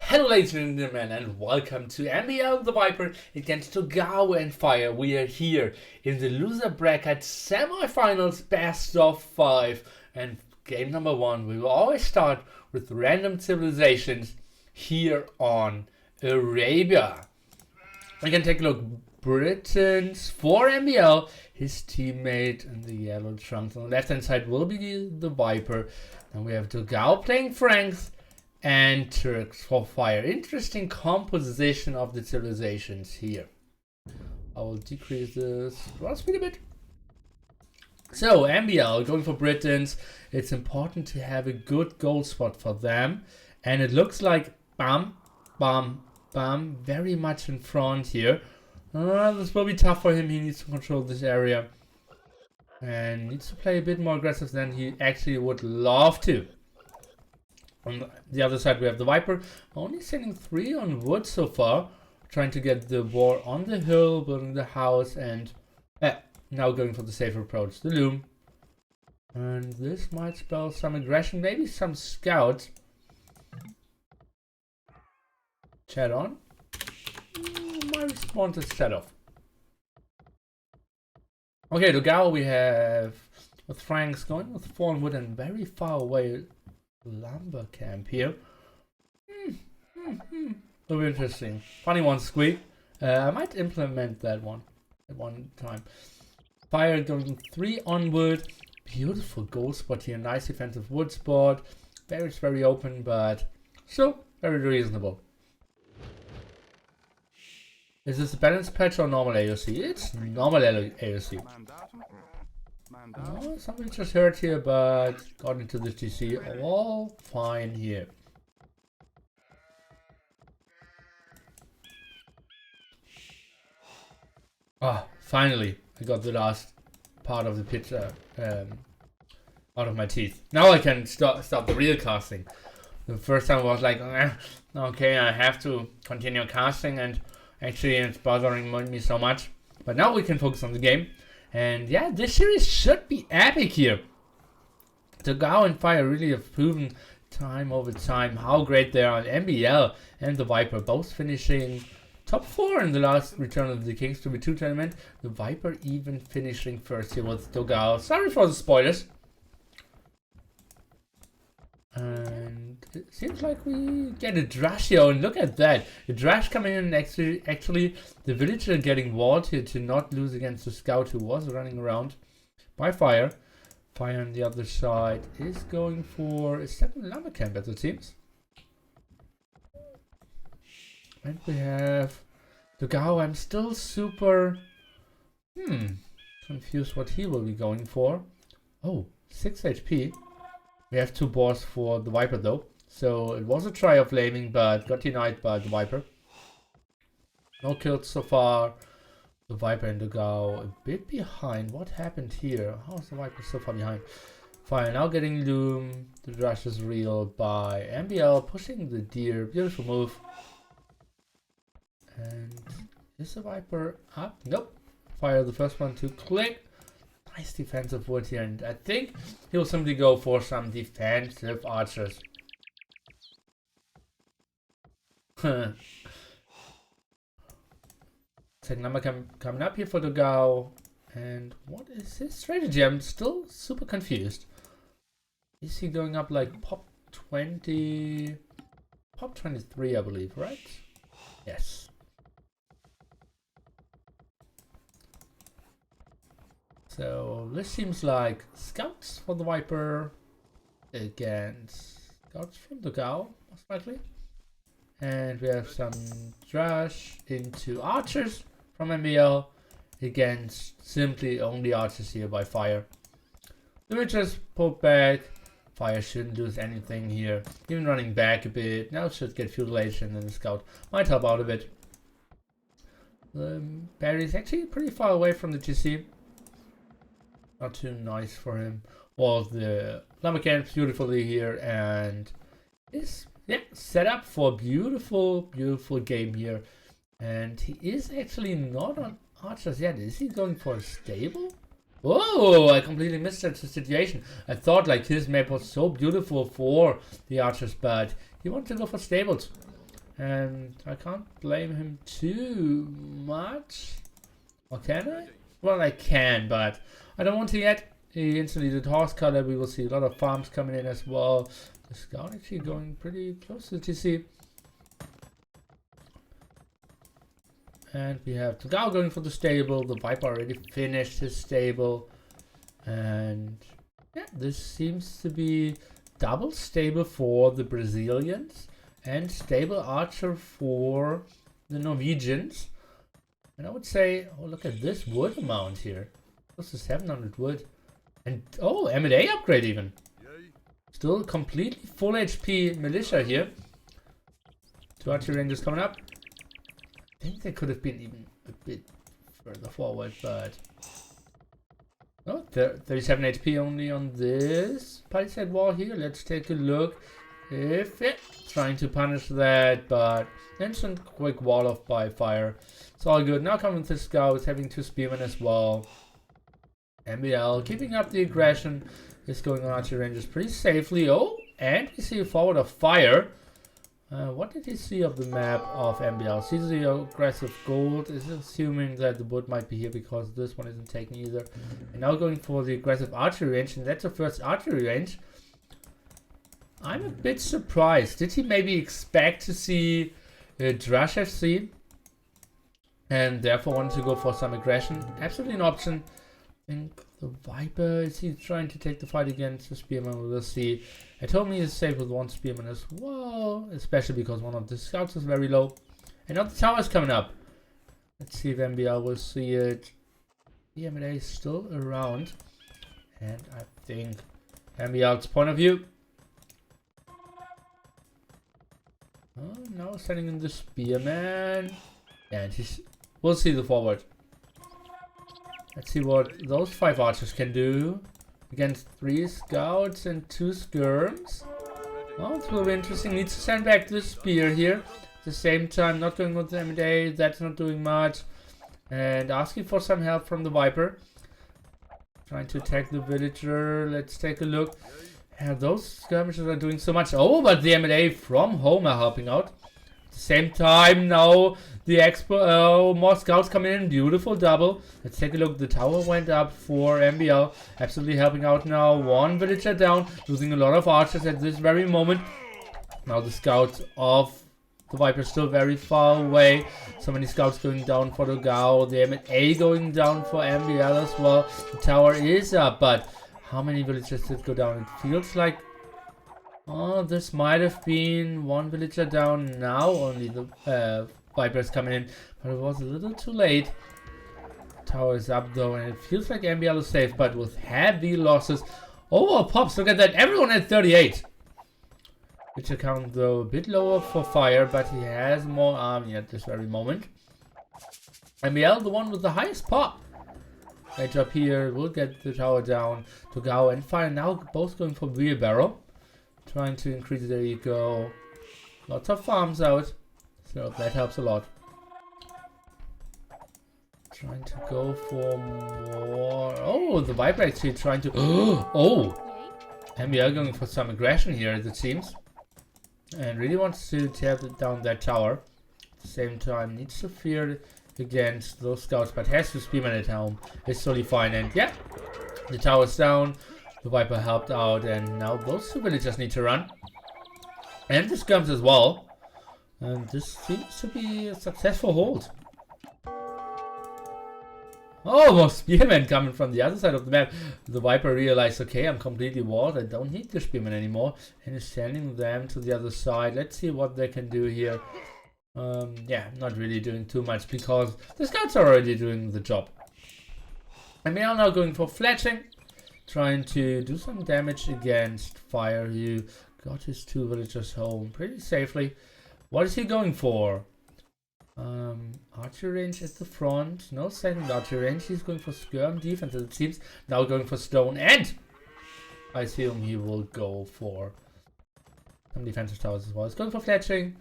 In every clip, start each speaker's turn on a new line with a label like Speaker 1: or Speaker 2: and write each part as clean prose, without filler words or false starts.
Speaker 1: Hello ladies and gentlemen and welcome to MbL the Viper against dogao and Fire. We are here in the loser bracket semi-finals best of 5 and game number 1. We will always start with random civilizations here on Arabia. We can take a look. Britain's for MbL, his teammate in the yellow trunks on the left hand side will be the Viper. Then we have dogao playing Franks and Turks for Fire. Interesting composition of the civilizations here. I will decrease the scroll speed a bit. So MbL going for Britons. It's important to have a good goal spot for them, and it looks like bam, bam, bam, very much in front here. This will be tough for him. He needs to control this area and needs to play a bit more aggressive than he actually would love to. On the other side, we have the Viper, only sending 3 on wood so far, trying to get the war on the hill, building the house, and now going for the safer approach, the loom. And this might spell some aggression, maybe some scouts. Chat on. My response is shut off. Okay, dogao we have with Franks going with 4 on wood and very far away lumber camp here. Will be interesting. Funny one, Squeak. I might implement that one at one time. Fire going 3 on wood. Beautiful goal spot here. Nice defensive wood spot. Very open, but still very reasonable. Is this a balanced patch or normal AOC? It's normal AOC. Oh, something just hurt here, but got into the GC. All fine here. Ah, finally, I got the last part of the pitch out of my teeth. Now I can stop the real casting. The first time I was like, okay, I have to continue casting, and actually it's bothering me so much. But now we can focus on the game. And yeah, this series should be epic here. dogao and Fire really have proven time over time how great they are on MbL and the Viper, both finishing top 4 in the last Return of the Kings 2v2 tournament. The Viper even finishing first here with dogao. Sorry for the spoilers. And it seems like we get a Drash here, and look at that. A Drash coming in, actually the villager getting walled here to not lose against the scout who was running around by Fire. Fire on the other side is going for a second lumber camp as it seems. And we have dogao. I'm still super confused what he will be going for. Oh, 6 HP. We have 2 boars for the Viper though, so it was a try of laming, but got denied by the Viper. No kills so far. The Viper and dogao a bit behind. What happened here? How is the Viper so far behind? Fire now getting loom. The rush is real by MbL, pushing the deer. Beautiful move. And is the Viper up? Nope. Fire the first one to click. Nice defensive wood here, and I think he'll simply go for some defensive archers. Second number coming up here for dogao. And what is his strategy? I'm still super confused. Is he going up like pop 20? Pop 23, I believe, right? Yes. So this seems like scouts for the Viper against scouts from dogao, most likely. And we have some Drash into archers from MbL against simply only archers here by Fire. The witches pulled back. Fire shouldn't lose anything here. Even running back a bit. Now should get feudalization, and the scout might help out a bit. The Barry is actually pretty far away from the GC. Not too nice for him. Well, the lumber camps beautifully here, and is set up for a beautiful game here. And he is actually not on archers yet. Is he going for a stable? Oh, I completely missed that situation. I thought like his map was so beautiful for the archers, but he wanted to go for stables. And I can't blame him too much. Or can I? Well, I can, but I don't want to yet. He instantly did horse color. We will see a lot of farms coming in as well. The scout actually going pretty close to TC. And we have dogao going for the stable. The Viper already finished his stable. And yeah, this seems to be double stable for the Brazilians and stable archer for the Norwegians. And I would say, oh, look at this wood amount here. Close to 700 wood. And oh, MbL upgrade even. Still completely full HP militia here. 2 archery rangers coming up. I think they could have been even a bit further forward, but oh, 37 HP only on this palisade wall here. Let's take a look. If it trying to punish that, but instant quick wall off by fire. It's all good. Now coming to the scouts, having 2 spearmen as well. MbL keeping up the aggression. Is going on archery rangers pretty safely. Oh, and we see a forward of fire. What did he see of the map of MbL? Sees the aggressive gold. Is assuming that the wood might be here because this one isn't taken either. And now going for the aggressive archery range, and that's the first archery range. I'm a bit surprised. Did he maybe expect to see Drush FC and therefore wanted to go for some aggression? Absolutely an option. I think the Viper, is he trying to take the fight against the Spearman? We'll see. I told me he's safe with 1 Spearman as well, especially because one of the scouts is very low. And now the tower's coming up. Let's see if MbL will see it. The MbL is still around. And I think MbL's point of view. Oh, now sending in the Spearman. And we'll see the forward. Let's see what those 5 archers can do against 3 scouts and 2 skirms. Well, it will be interesting. Needs to send back the spear here. At the same time, not going with the MbL. That's not doing much. And asking for some help from the Viper. Trying to attack the villager. Let's take a look. Yeah, those skirmishers are doing so much. Oh, but the MbL from home are helping out. At the same time, now the more scouts coming in. Beautiful double. Let's take a look. The tower went up for MbL. Absolutely helping out now. 1 villager down. Losing a lot of archers at this very moment. Now the scouts of the Viper still very far away. So many scouts going down for the dogao. The MbL going down for MbL as well. The tower is up, but how many villagers did go down? It feels like, oh, this might have been 1 villager down. Now only the Viper's coming in, but it was a little too late. Tower is up though, and it feels like MbL is safe, but with heavy losses. Oh, pops, look at that. Everyone at 38. Which account though a bit lower for fire, but he has more army at this very moment. MbL, the one with the highest pop. Edge up here, will get the tower down. dogao and fire now both going for wheelbarrow. Trying to increase their eco. Lots of farms out. So that helps a lot. Trying to go for more. Oh, the Viper actually trying to. Oh! MbL going for some aggression here, it seems. And really wants to tear down that tower. At the same time, needs to fear against those scouts, but has to spearman at home. It's totally fine. And yeah, the tower's down. The Viper helped out, and now those 2 villagers need to run. And the skirms as well. And this seems to be a successful hold. Oh, more spearmen coming from the other side of the map. The Viper realized, okay, I'm completely walled. I don't need the spearmen anymore. And is sending them to the other side. Let's see what they can do here. Yeah, not really doing too much because the scouts are already doing the job. And we are now going for fletching. Trying to do some damage against fire. He got his 2 villagers home pretty safely. What is he going for? Archery range at the front. No second archery range. He's going for skirm defense, it seems. Now going for stone, and I assume he will go for some defensive towers as well. He's going for fletching.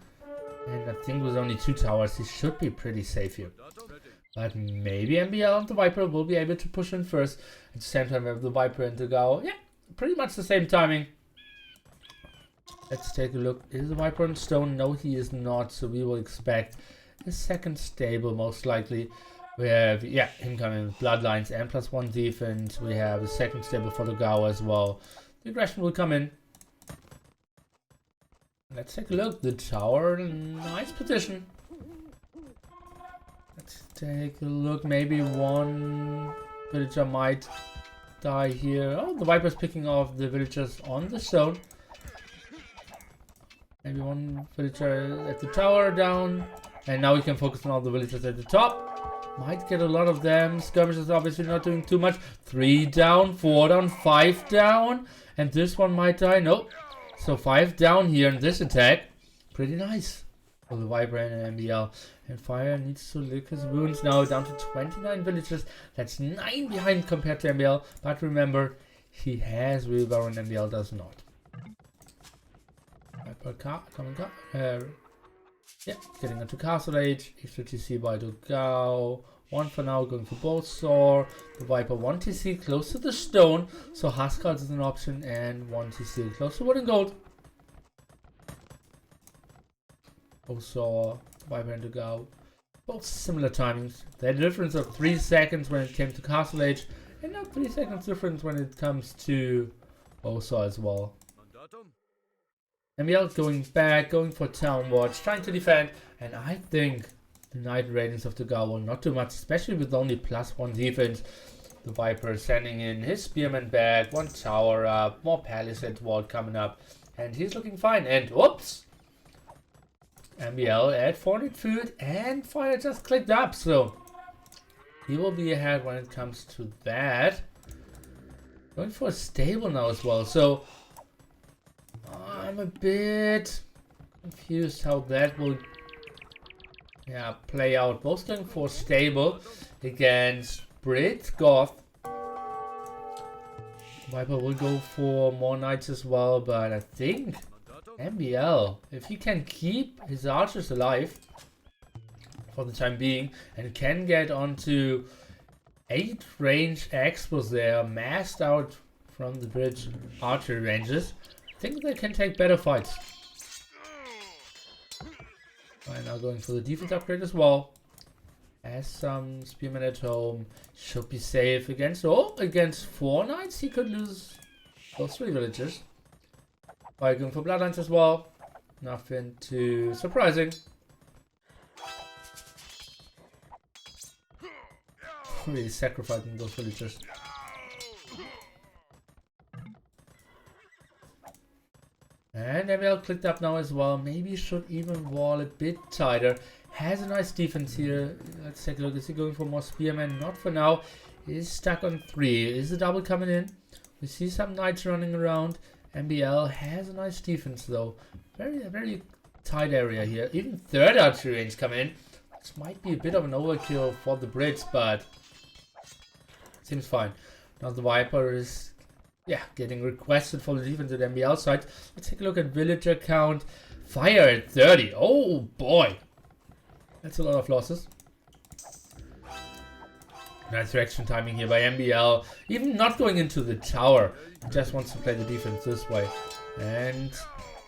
Speaker 1: And I think with only 2 towers, he should be pretty safe here. But maybe MbL and the Viper will be able to push in first. At the same time, we have the Viper and the dogao. Yeah, pretty much the same timing. Let's take a look. Is the Viper on stone? No, he is not. So we will expect a second stable, most likely. We have, yeah, him coming with bloodlines and +1 defense. We have a second stable for the dogao as well. The aggression will come in. Let's take a look. The tower, nice position. Let's take a look. Maybe one villager might die here. Oh, the Viper's picking off the villagers on the stone. Maybe one villager at the tower down. And now we can focus on all the villagers at the top. Might get a lot of them. Skirmishers obviously not doing too much. 3 down, 4 down, 5 down. And this one might die. Nope. So 5 down here in this attack. Pretty nice for the Viper and MbL. And Fire needs to lick his wounds now, down to 29 villagers. That's 9 behind compared to MbL. But remember, he has wheelbarrow and MbL does not. Viper yeah, getting into Castle Age. Extra TC by dogao. 1 for now, going for both sword. The Viper 1 TC close to the stone, so Huskarls is an option, and 1 TC close to wood and gold. Also, Viper and dogao, both similar timings. The difference of 3 seconds when it came to Castle Age, and now 3 seconds difference when it comes to also as well. MbL going back, going for Town Watch, trying to defend, and I think the Knight ratings of the dogao will not do much, especially with only +1 defense. The Viper sending in his Spearman back, 1 tower up, more Palisade wall coming up, and he's looking fine. And whoops! MbL at 400 food, and Fire just clicked up, so he will be ahead when it comes to that. Going for a stable now as well, so I'm a bit confused how that will play out. Both going for stable against Brit Goth. Viper will go for more knights as well, but I think MbL, if he can keep his archers alive for the time being and can get onto 8 range expos there, masked out from the bridge archery ranges, I think they can take better fights. Right now going for the defense upgrade as well. Has some spearmen at home. Should be safe against, against 4 knights he could lose those 3 villages. By going for bloodlines as well. Nothing too surprising. Really sacrificing those villagers. And MbL clicked up now as well. Maybe should even wall a bit tighter. Has a nice defense here. Let's take a look. Is he going for more spearmen? Not for now. Is stuck on 3. Is the double coming in? We see some knights running around. MbL has a nice defense though. Very tight area here. Even 3rd archery range coming in. This might be a bit of an overkill for the Brits, but seems fine. Now the Viper is getting requested for the defense at MbL side. Let's take a look at villager count. Fire at 30. Oh boy. That's a lot of losses. Nice reaction timing here by MbL. Even not going into the tower. He just wants to play the defense this way. And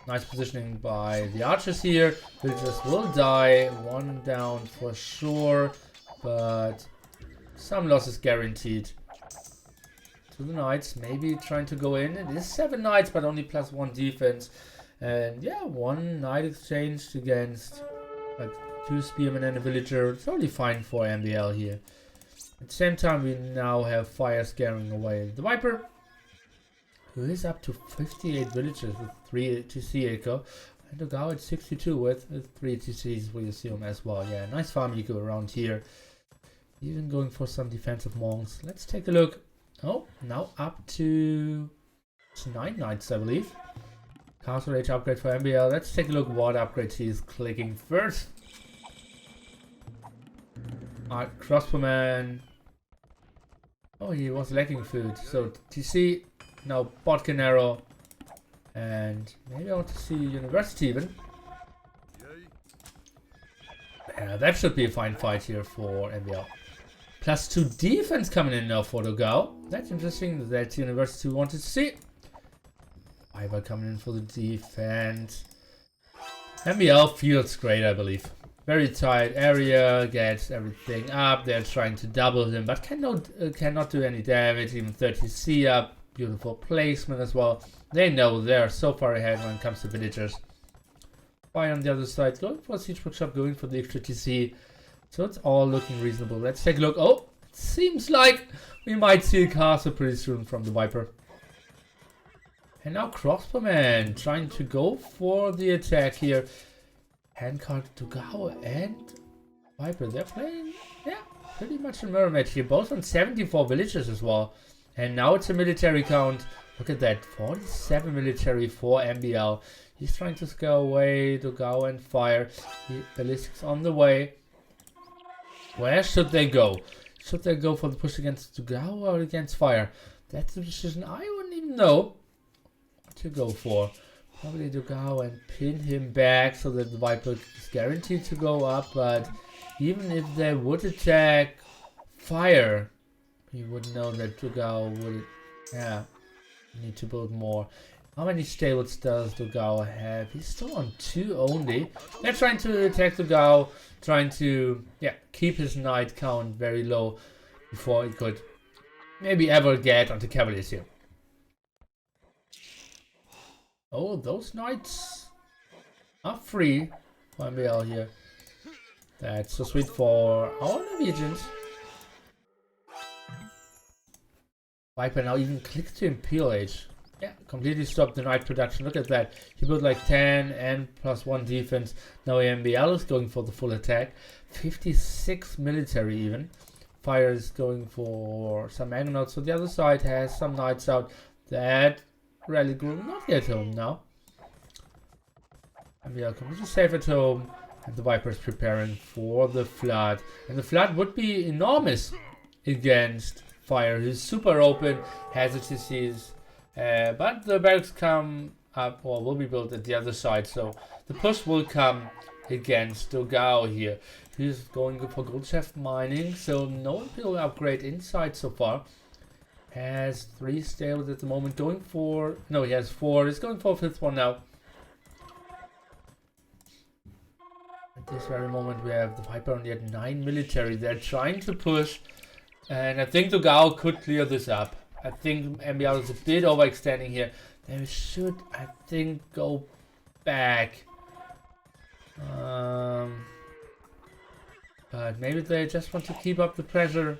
Speaker 1: nice positioning by the archers here. Villagers will die. 1 down for sure. But some losses guaranteed. To the knights, maybe trying to go in. It is 7 knights, but only +1 defense. And 1 knight exchanged against like 2 spearmen and a villager. It's totally fine for MbL here. At the same time, we now have Fire scaring away the Viper, who is up to 58 villagers with 3 TC eco. And dogao at 62 with 3 TCs, we assume as well. Yeah, nice farm eco around here. Even going for some defensive monks. Let's take a look. Oh, now up to 9 knights, I believe. Castle Age upgrade for MbL. Let's take a look what upgrades he is clicking first. Crossbowman. Oh, he was lacking food. So TC, now Bodkin Arrow. And maybe I want to see University even. Yeah, that should be a fine fight here for MbL. +2 defense coming in now for dogao. That's interesting. That's University we wanted to see. Viper coming in for the defense. MbL feels great, I believe. Very tight area, gets everything up. They're trying to double him, but cannot do any damage. Even 30C up. Beautiful placement as well. They know they're so far ahead when it comes to villagers. Fire on the other side, going for a siege workshop, going for the extra TC. So it's all looking reasonable. Let's take a look. Oh, it seems like we might see a castle pretty soon from the Viper. And now Crossbowman trying to go for the attack here. Handcart, dogao and Viper. They're playing, yeah, pretty much a mirror match here. Both on 74 villagers as well. And now it's a military count. Look at that, 47 military for MbL. He's trying to scale away, dogao and fire. The ballistics on the way. Where should they go? Should they go for the push against dogao or against fire? That's the decision I wouldn't even know what to go for. Probably dogao and pin him back so that the Viper is guaranteed to go up. But even if they would attack fire, you would know that dogao would, yeah, need to build more. How many stables does dogao have? He's still on 2 only. They're trying to attack dogao, trying to, yeah, keep his knight count very low before he could maybe ever get onto cavaliers here. Oh, those knights are free for MbL here. That's so sweet for our Norwegians. Viper now even clicks to Imperial Age. Yeah, completely stopped the knight production. Look at that. He built like 10 and +1 defense. Now MbL is going for the full attack. 56 military even. Fire is going for some Argonauts. So the other side has some knights out. That rally will not get home now. MbL completely safe at home. And the Viper is preparing for the flood. And the flood would be enormous against fire. He's super open, has the TCs. But the barracks come up, or will be built at the other side, so the push will come against dogao here. He's going for gold shaft mining, so no Imperial upgrade inside so far. Has 3 stables at the moment, going for, no, he has 4, he's going for a 5th one now. At this very moment we have the Viper only at 9 military. They're trying to push, and I think dogao could clear this up. I think MbL is a bit overextending here. They should, I think, go back. But maybe they just want to keep up the pressure.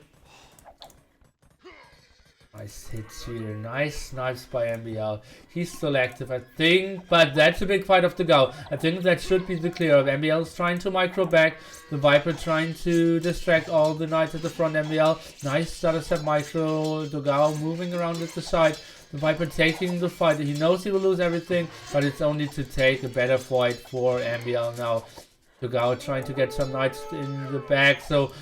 Speaker 1: Nice hits here. Nice snipes by MbL. He's still active, I think. But that's a big fight of dogao. I think that should be the clear of. MbL is trying to micro back. The Viper trying to distract all the knights at the front. MbL. Nice stutter step micro. dogao moving around at the side. The Viper taking the fight. He knows he will lose everything. But it's only to take a better fight for MbL now. dogao trying to get some knights in the back. So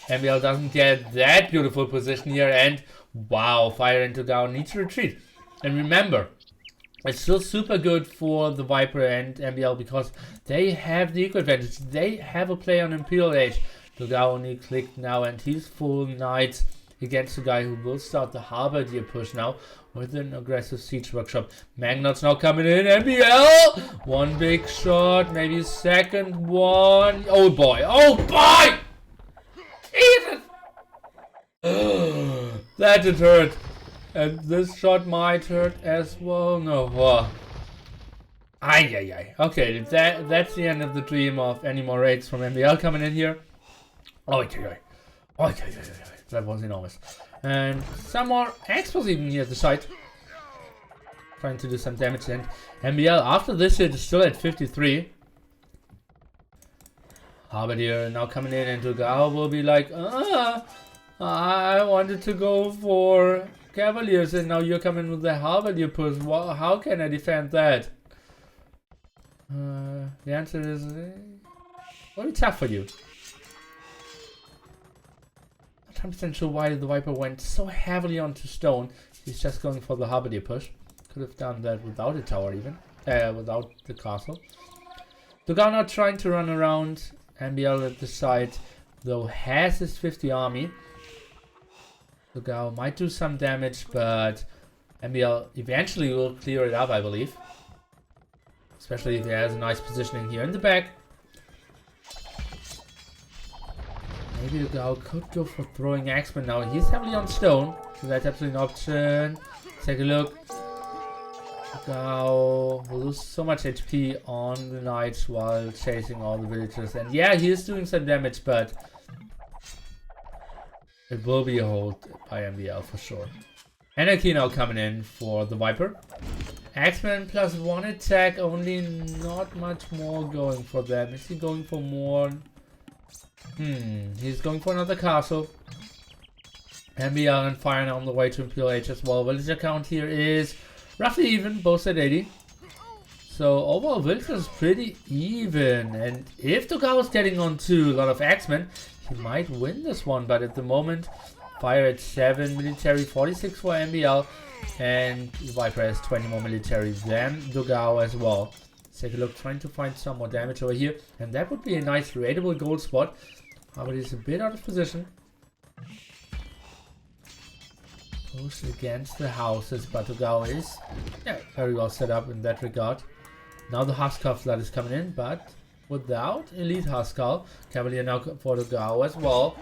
Speaker 1: MbL doesn't get that beautiful position here. And wow, fire and dogao need to retreat. And remember, it's still super good for the Viper and MbL because they have the equal advantage. They have a play on Imperial Age. dogao only clicked now and he's full knights against the guy who will start the halberdier push now with an aggressive siege workshop. Magnets now coming in. MbL! One big shot, maybe a second one. Oh boy, oh boy! Jesus! That did hurt. And this shot might hurt as well. No. Ay. Okay, that's the end of the dream of any more raids from MbL coming in here. Okay. That was enormous. And some more explosives even here at the site. Trying to do some damage. And MbL after this hit is still at 53. Halberdier now coming in and dogao will be like, I wanted to go for cavaliers and now you're coming with the halberdier push. How can I defend that? The answer is very tough for you. Not 100% sure why the Viper went so heavily onto stone. He's just going for the halberdier push. Could have done that without a tower even. Without the castle. dogao now trying to run around. MbL at the side though has his 50 army. dogao might do some damage, but MbL eventually will clear it up, I believe. Especially if he has a nice positioning here in the back. Maybe dogao could go for throwing Axeman now. He's heavily on stone, so that's absolutely an option. Take a look. dogao will lose so much HP on the knights while chasing all the villagers. And yeah, he is doing some damage, but it will be a hold by MbL for sure. Anarchy now coming in for the Viper. Axeman plus 1 attack, only not much more going for them. Is he going for more? He's going for another castle. MbL and Fire now on the way to MPLH as well. Villager count here is roughly even, both at 80. So overall villager is pretty even. And if dogao is getting onto a lot of Axemen, he might win this one. But at the moment, Fire at 7 military, 46 for MbL. And Viper has 20 more military than dogao as well. Let's take a look, trying to find some more damage over here. And that would be a nice raidable gold spot. But he's a bit out of position. Push against the houses, but dogao is very well set up in that regard. Now the Huskar flood is coming in, but without elite Huskar. Cavalier now for dogao as well.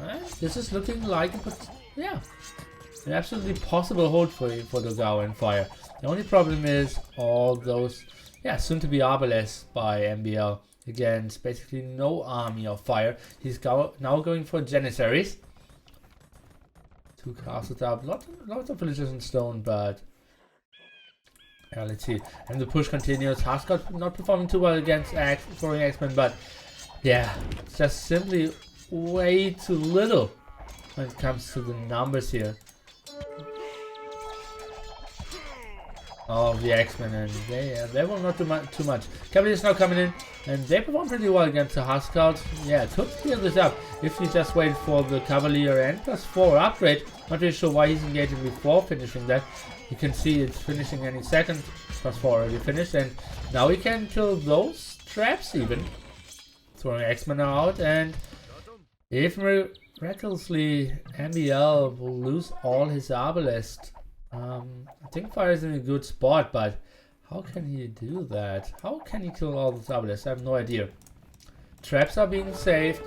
Speaker 1: And this is looking like an absolutely possible hold for dogao and Fire. The only problem is all those soon to be arbalests by MbL against basically no army of Fire. He's now going for Janissaries. 2 castles up, lots of villages in stone, but let's see. And the push continues. Huskar not performing too well against throwing Axemen, but it's just simply way too little when it comes to the numbers here. Of the Axemen, and they will not do too much. Cavalier is now coming in, and they perform pretty well against the Huskars. Could clear this up if you just wait for the Cavalier and +4 upgrade. Not really sure why he's engaging before finishing that. You can see it's finishing any second. +4 already finished, and now he can kill those traps even. Throwing Axemen out, and if miraculously MbL will lose all his Arbalest. I think Fire is in a good spot, but how can he do that? How can he kill all the Arbalest? I have no idea. Traps are being saved.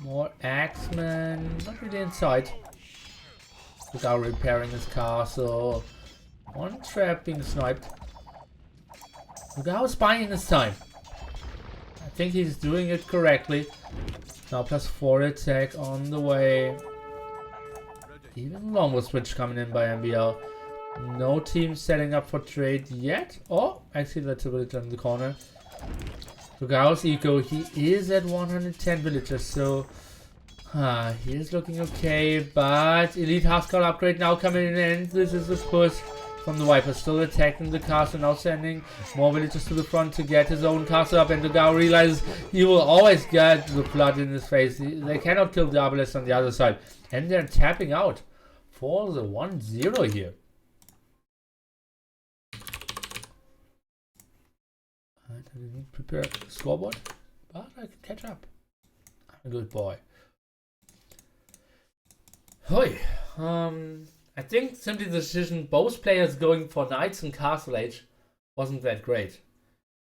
Speaker 1: More Axemen, not really in sight. dogao repairing his castle. One trap being sniped. dogao is buying this time. I think he's doing it correctly. Now +4 attack on the way. Even longbow switch coming in by MbL. No team setting up for trade yet. Oh, actually that's a villager in the corner. dogao's eco, he is at 110 villagers, so he is looking okay, but elite Huskar upgrade now coming in, and this is a push from the Viper, still attacking the castle, now sending more villagers to the front to get his own castle up, and dogao realizes he will always get the flood in his face. They cannot kill the Arbalest on the other side, and they're tapping out for the 1-0 here. I didn't prepare a scoreboard, but I can catch up. I'm a good boy. Hoi. I think simply the decision both players going for knights and castle age wasn't that great.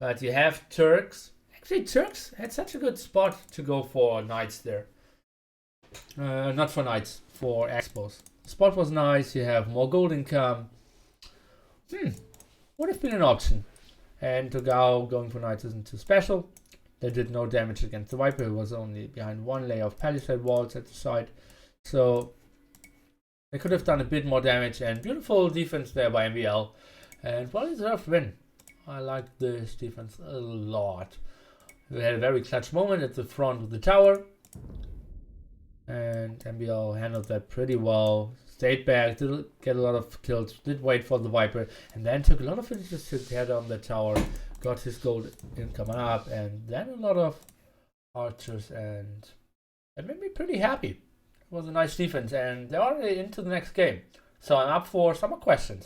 Speaker 1: But you have Turks. Actually, Turks had such a good spot to go for knights there. Not for knights, for expos. The spot was nice. You have more gold income. Would have been an option. And dogao going for knights isn't too special. They did no damage against the Viper, who was only behind one layer of palisade walls at the side. So they could have done a bit more damage, and beautiful defense there by MbL. And well deserved win. I like this defense a lot. We had a very clutch moment at the front of the tower. And MbL handled that pretty well. Stayed back, did get a lot of kills, did wait for the Viper, and then took a lot of finishes to tear down the tower. Got his gold income up, and then a lot of archers, and that made me pretty happy. It was a nice defense, and they're already into the next game. So I'm up for some more questions.